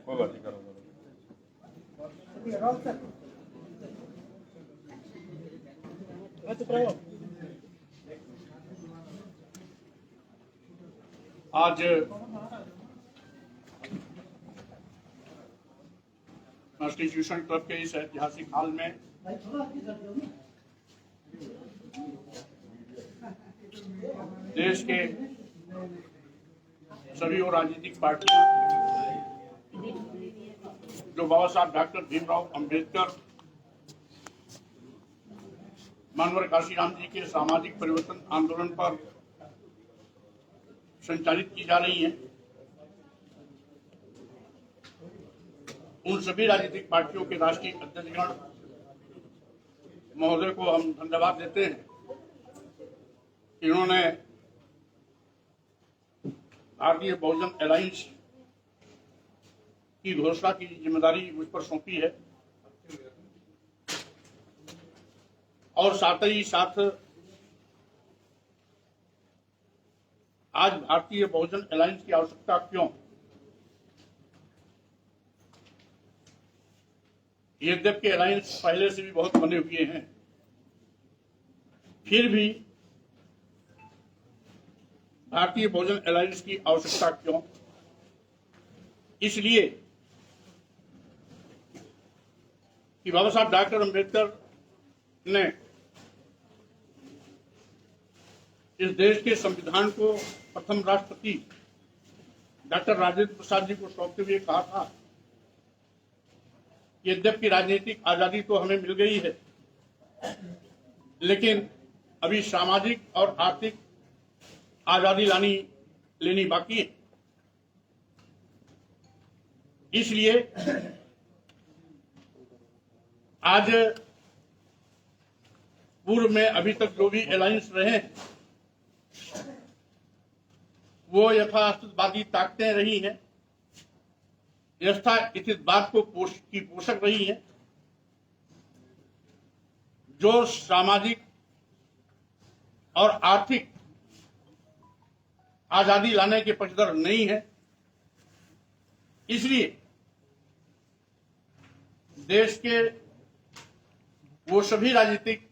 कोई बात नहीं, करो। आज कॉन्स्टिट्यूशन क्लब के इस ऐतिहासिक हाल में देश के सभी और राजनीतिक पार्टियां जो बाबा साहब डॉक्टर भीमराव अंबेडकर मानवर काशीराम जी के सामाजिक परिवर्तन आंदोलन पर संचालित की जा रही हैं, उन सभी राजनीतिक पार्टियों के राष्ट्रीय अध्यक्षगण महोदय को हम धन्यवाद देते हैं। इन्होंने भारतीय बहुजन अलायंस की घोषणा की जिम्मेदारी मुझ पर सौंपी है और साथ ही साथ आज भारतीय बहुजन अलायंस की आवश्यकता क्यों, यद्यपि अलायंस पहले से भी बहुत बने हुए हैं, फिर भी भारतीय बहुजन अलायंस की आवश्यकता क्यों? इसलिए कि बाबा साहब डॉक्टर अंबेडकर ने इस देश के संविधान को प्रथम राष्ट्रपति डॉक्टर राजेंद्र प्रसाद जी को सौंपते हुए कहा था, यद्यपि राजनीतिक आजादी तो हमें मिल गई है, लेकिन अभी सामाजिक और आर्थिक आजादी लेनी बाकी है। इसलिए आज पूर्व में अभी तक जो भी अलायंस रहे वो यथास्थितवादी ताकतें रही हैं, यथास्थितवाद को पोषक रही हैं, जो सामाजिक और आर्थिक आजादी लाने के पक्षधर नहीं है। इसलिए देश के वो सभी राजनीतिक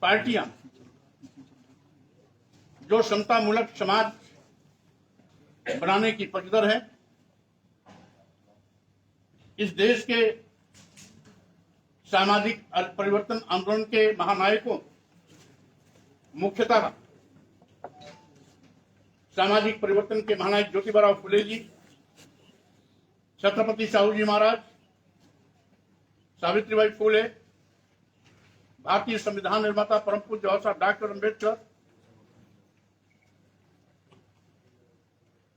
पार्टियां जो समतामूलक समाज बनाने की पक्षधर है, इस देश के सामाजिक परिवर्तन आंदोलन के महानायकों, मुख्यतः सामाजिक परिवर्तन के महानायक ज्योतिबा फुले जी, छत्रपति साहू जी महाराज, सावित्रीबाई फुले, भारतीय संविधान निर्माता परम पूज्य बाबा साहब डॉक्टर अंबेडकर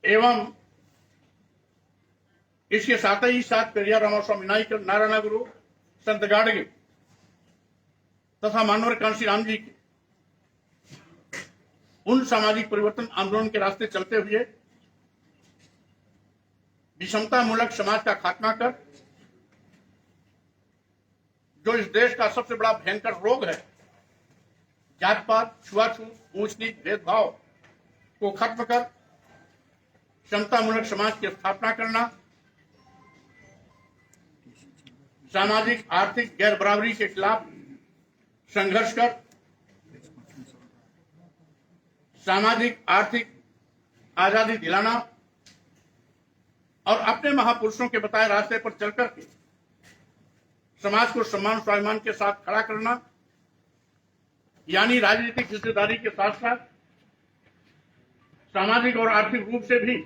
एवं इसके साथ ही साथ पेरियार रामास्वामी नायकर, नारायण गुरु, संत गाडगे तथा मानवर कांशीराम जी उन सामाजिक परिवर्तन आंदोलन के रास्ते चलते हुए विषमतामूलक समाज का खात्मा कर जो इस देश का सबसे बड़ा भयंकर रोग है, जात पात, छुआछूत, ऊंच नीच, भेदभाव को खत्म कर समतामूलक समाज की स्थापना करना, सामाजिक आर्थिक गैर बराबरी के खिलाफ संघर्ष कर सामाजिक आर्थिक आजादी दिलाना और अपने महापुरुषों के बताए रास्ते पर चलकर के समाज को सम्मान स्वाभिमान के साथ खड़ा करना, यानी राजनीतिक हिस्सेदारी के साथ साथ सामाजिक और आर्थिक रूप से भी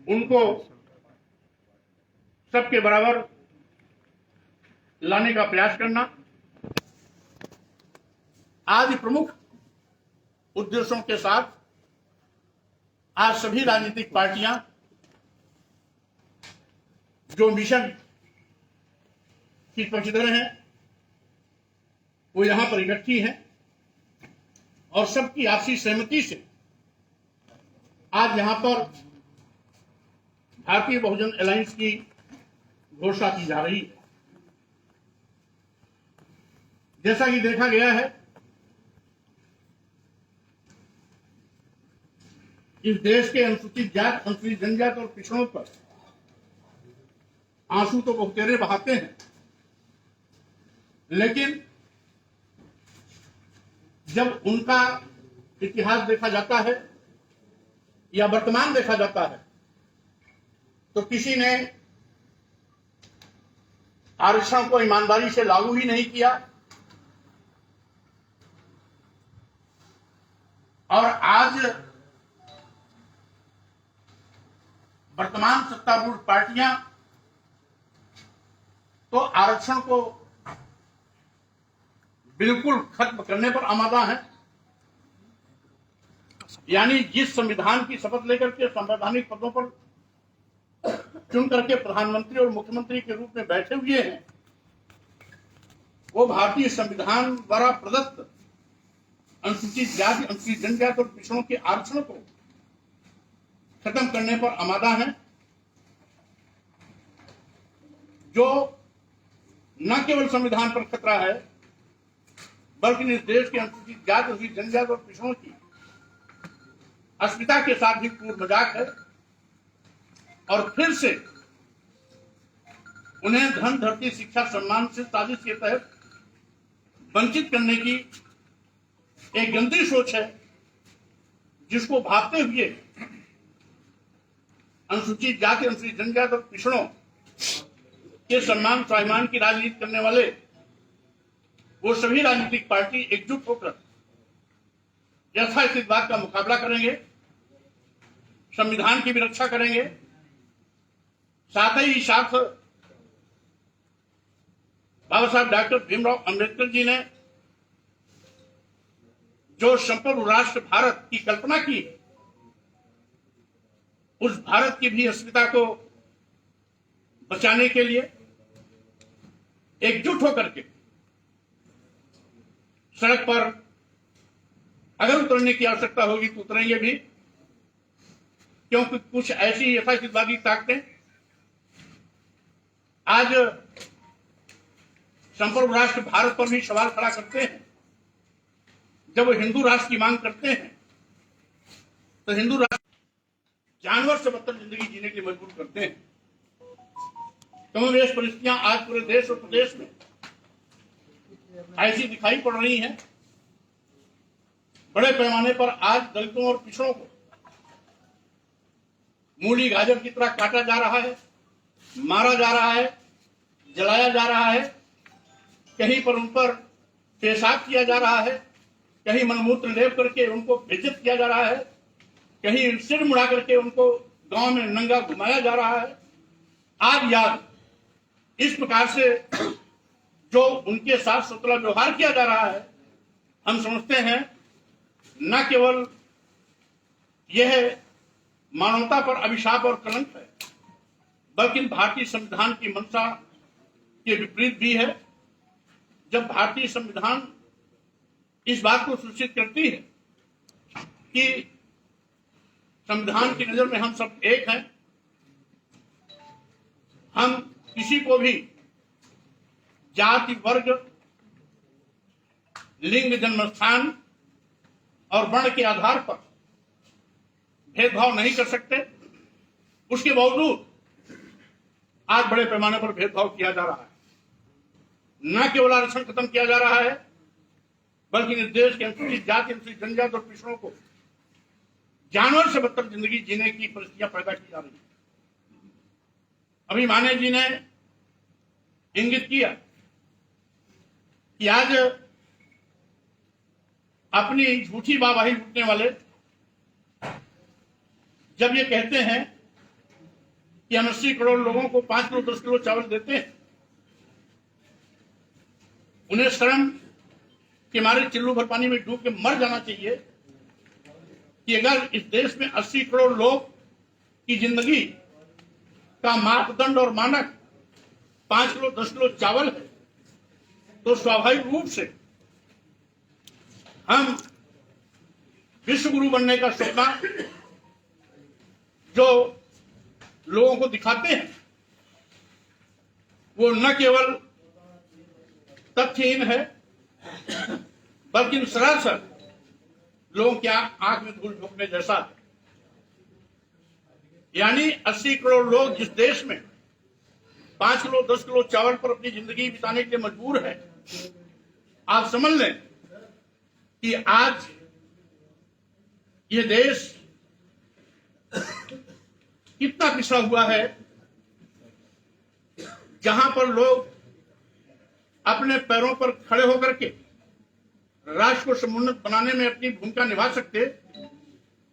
उनको सबके बराबर लाने का प्रयास करना आदि प्रमुख उद्देश्यों के साथ आज सभी राजनीतिक पार्टियां जो मिशन की पक्षधर हैं वो यहां पर इकट्ठी हैं और सबकी आपसी सहमति से आज यहां पर भारतीय बहुजन अलायंस की घोषणा की जा रही है। जैसा कि देखा गया है इस देश के अनुसूचित जात, अनुसूचित जनजाति और पिछड़ों पर आंसू तो बहुतेरे बहाते हैं, लेकिन जब उनका इतिहास देखा जाता है या वर्तमान देखा जाता है तो किसी ने आरक्षण को ईमानदारी से लागू ही नहीं किया और आज वर्तमान सत्तारूढ़ पार्टियां तो आरक्षण को बिल्कुल खत्म करने पर आमादा है। यानी जिस संविधान की शपथ लेकर के संवैधानिक पदों पर चुन करके प्रधानमंत्री और मुख्यमंत्री के रूप में बैठे हुए हैं, वो भारतीय संविधान द्वारा प्रदत्त अनुसूचित जाति, अनुसूचित जनजाति और पिछड़ों के आरक्षण को खत्म करने पर आमादा है, जो न केवल संविधान पर खतरा है बल्कि इस देश के अनुसूचित जाति, अनुसूचित जनजाति और पिछड़ों की अस्मिता के साथ भी पूर्ण मजाक है और फिर से उन्हें धन, धरती, शिक्षा, सम्मान से साजिश के तहत वंचित करने की एक गंदी सोच है, जिसको भापते हुए अनुसूचित जाति, अनुसूचित जनजाति और पिछड़ों के सम्मान स्वाभिमान की राजनीति करने वाले वो सभी राजनीतिक पार्टी एकजुट होकर यथास्थितिवाद का मुकाबला करेंगे, संविधान की भी रक्षा करेंगे। साथ ही साथ बाबा साहब डॉक्टर भीमराव अंबेडकर जी ने जो संपूर्ण राष्ट्र भारत की कल्पना की, उस भारत की भी अस्मिता को बचाने के लिए एकजुट होकर के सड़क पर अगर उतरने की आवश्यकता होगी तो उतरेंगे भी, क्योंकि कुछ ऐसी यथास्थितिवादी ताकतें आज संपूर्ण राष्ट्र भारत पर भी सवाल खड़ा करते हैं। जब वो हिंदू राष्ट्र की मांग करते हैं तो हिंदू राष्ट्र जानवर से बदतर जिंदगी जीने के लिए मजबूर करते हैं। कमोवेश परिस्थितियां आज पूरे देश और प्रदेश में ऐसी दिखाई पड़ रही हैं। बड़े पैमाने पर आज दलितों और पिछड़ों को मूली गाजर की तरह काटा जा रहा है, मारा जा रहा है, जलाया जा रहा है, कहीं पर उन पर पेशाब किया जा रहा है, कहीं मलमूत्र लेप करके उनको बेइज्जत किया जा रहा है, कहीं सिर मुड़ा करके उनको गांव में नंगा घुमाया जा रहा है। आज याद इस प्रकार से जो उनके साथ सतला व्यवहार किया जा रहा है, हम समझते हैं न केवल यह मानवता पर अभिशाप और कलंक है, बल्कि भारतीय संविधान की मंशा के विपरीत भी है। जब भारतीय संविधान इस बात को सूचित करती है कि संविधान की नजर में हम सब एक हैं, हम किसी को भी जाति, वर्ग, लिंग, जन्मस्थान और वर्ण के आधार पर भेदभाव नहीं कर सकते। उसके बावजूद आज बड़े पैमाने पर भेदभाव किया जा रहा है। न केवल आरक्षण खत्म किया जा रहा है, बल्कि इस देश के अनुसूचित जाति, अनुसूचित जनजाति और पिछड़ों को जानवर से बदतर जिंदगी जीने की परिस्थितियां पैदा की जा रही है। अभी माने जी ने इंगित किया कि आज अपनी झूठी वाहवाही लूटने वाले जब ये कहते हैं कि हम 80 करोड़ लोगों को 5 किलो 10 किलो चावल देते हैं, उन्हें शर्म के मारे चिल्लू भर पानी में डूब के मर जाना चाहिए कि अगर इस देश में 80 करोड़ लोग की जिंदगी का मापदंड और मानक 5 किलो 10 किलो चावल है, तो स्वाभाविक रूप से हम विश्व गुरु बनने का सपना जो लोगों को दिखाते हैं, वो न केवल तथ्यहीन है, बल्कि सरासर लोगों की आंख में धूल झोंकने जैसा है। यानी 80 करोड़ लोग जिस देश में 5 किलो 10 किलो चावल पर अपनी जिंदगी बिताने के लिए मजबूर है, आप समझ लें कि आज ये देश कितना पिछड़ा हुआ है, जहां पर लोग अपने पैरों पर खड़े होकर के राष्ट्र को समुन्नत बनाने में अपनी भूमिका निभा सकते,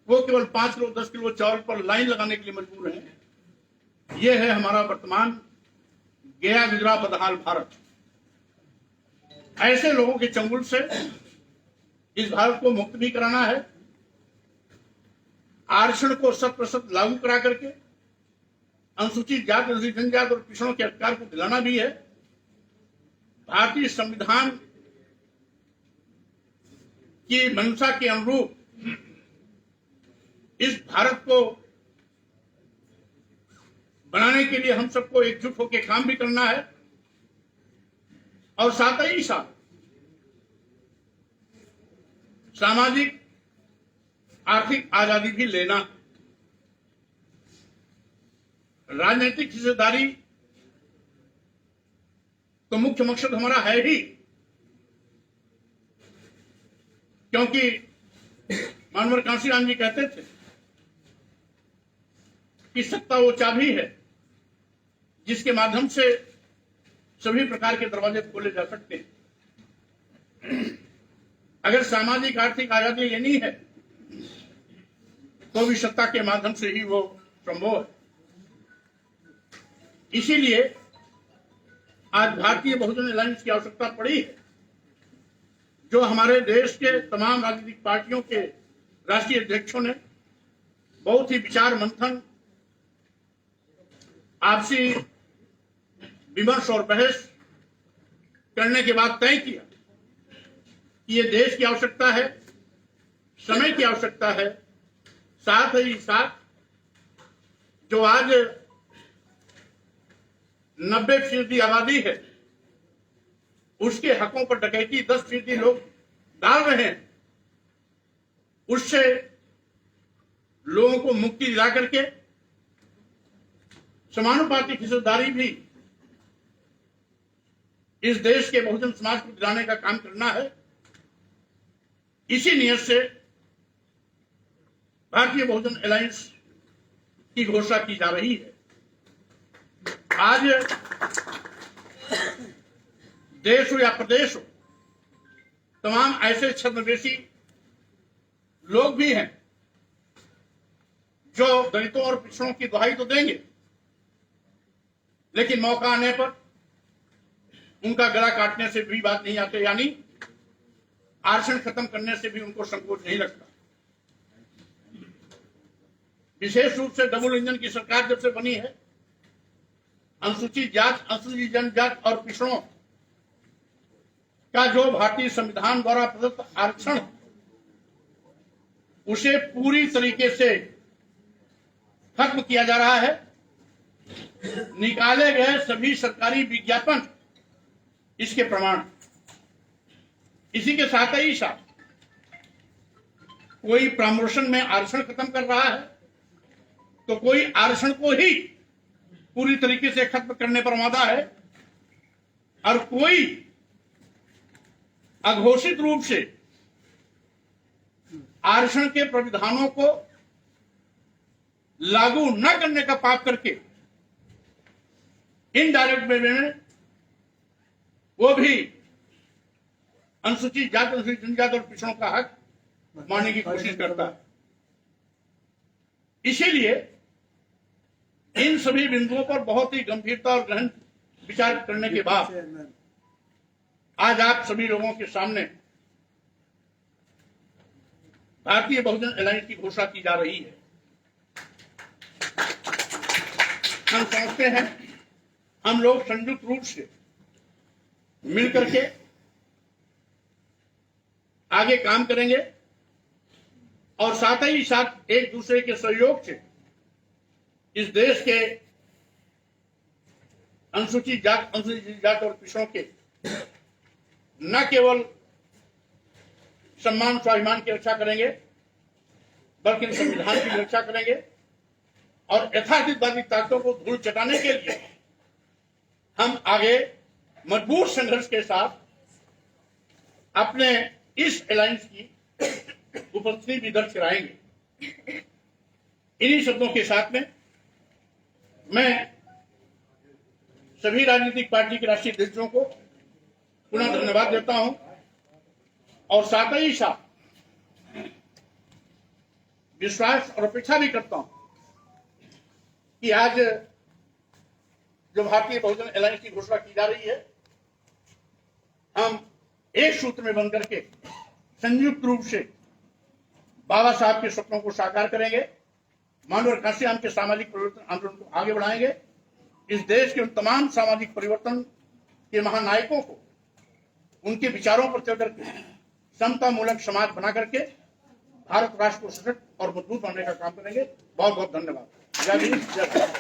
वो केवल 5 किलो 10 किलो चावल पर लाइन लगाने के लिए मजबूर हैं। ये है हमारा वर्तमान गया गुजरा बदहाल भारत। ऐसे लोगों के चंगुल से इस भारत को मुक्त भी कराना है, आरक्षण को 100% लागू करा करके अनुसूचित जाति, अनुसूचित जनजाति और पिछड़ों के अधिकार को दिलाना भी है। भारतीय संविधान की मंशा के अनुरूप इस भारत को बनाने के लिए हम सबको एकजुट होकर काम भी करना है और साथ ही साथ सामाजिक आर्थिक आजादी भी लेना। राजनीतिक हिस्सेदारी तो मुख्य मकसद हमारा है ही, क्योंकि मानवर कांशीराम जी कहते थे कि सत्ता वो चाबी है जिसके माध्यम से सभी प्रकार के दरवाजे खोले जा सकते हैं। अगर सामाजिक आर्थिक आजादी लेनी है तो भी सत्ता के माध्यम से ही वो संभव है। इसीलिए आज भारतीय बहुजन अलायंस की आवश्यकता पड़ी है, जो हमारे देश के तमाम राजनीतिक पार्टियों के राष्ट्रीय अध्यक्षों ने बहुत ही विचार मंथन, आपसी विमर्श और बहस करने के बाद तय किया कि ये देश की आवश्यकता है, समय की आवश्यकता है। साथ ही साथ जो आज 90% आबादी है, उसके हकों पर डकैती 10% लोग डाल रहे हैं, उससे लोगों को मुक्ति दिला करके समानुपातिक हिस्सेदारी भी इस देश के बहुजन समाज को दिलाने का काम करना है। इसी नियत से भारतीय बहुजन अलायंस की घोषणा की जा रही है। आज देश हो या प्रदेश हो, तमाम ऐसे छद्मवेशी लोग भी हैं जो दलितों और पिछड़ों की दुहाई तो देंगे, लेकिन मौका आने पर उनका गला काटने से भी बात नहीं आते, यानी आरक्षण खत्म करने से भी उनको संकोच नहीं लगता। विशेष रूप से डबल इंजन की सरकार जब से बनी है, अनुसूचित जाति, अनुसूचित जनजाति और पिछड़ों का जो भारतीय संविधान द्वारा प्रदत्त आरक्षण, उसे पूरी तरीके से खत्म किया जा रहा है। निकाले गए सभी सरकारी विज्ञापन इसके प्रमाण। इसी के साथ ही साथ कोई प्रमोशन में आरक्षण खत्म कर रहा है तो कोई आरक्षण को ही पूरी तरीके से खत्म करने पर वादा है, और कोई अघोषित रूप से आरक्षण के प्रावधानों को लागू न करने का पाप करके इनडायरेक्ट वे में वो भी अनुसूचित जाति, अनुसूचित जनजाति और पिछड़ों का हक मानने की कोशिश करता है। इसीलिए इन सभी बिंदुओं पर बहुत ही गंभीरता और गहन विचार करने के बाद आज आप सभी लोगों के सामने भारतीय बहुजन अलायंस की घोषणा की जा रही है। हम समझते हैं हम लोग संयुक्त रूप से मिलकर के आगे काम करेंगे और साथ ही साथ एक दूसरे के सहयोग से इस देश के अनुसूचित जाति, अनुसूचित जाति और पिछड़ों के न केवल सम्मान स्वाभिमान की रक्षा करेंगे, बल्कि संविधान की रक्षा करेंगे और यथार्थवादी ताकतों को धूल चटाने के लिए हम आगे मजबूत संघर्ष के साथ अपने इस अलायंस की उपस्थिति भी दर्ज कराएंगे। इन्हीं शब्दों के साथ में मैं सभी राजनीतिक पार्टी के राष्ट्रीय अध्यक्षों को पुनः धन्यवाद देता हूं और साथ ही साथ विश्वास और अपेक्षा भी करता हूं कि आज जो भारतीय बहुजन अलायंस की घोषणा की जा रही है, हम एक सूत्र में बंध करके संयुक्त रूप से बाबा साहब के सपनों को साकार करेंगे, मानव घनश्याम के सामाजिक परिवर्तन आंदोलन को आगे बढ़ाएंगे। इस देश के उन तमाम सामाजिक परिवर्तन के महानायकों को उनके विचारों पर चल करके समता मूलक समाज बना करके भारत राष्ट्र को सशक्त और मजबूत बनाने का काम करेंगे। बहुत बहुत धन्यवाद। जय हिंद, जय भारत।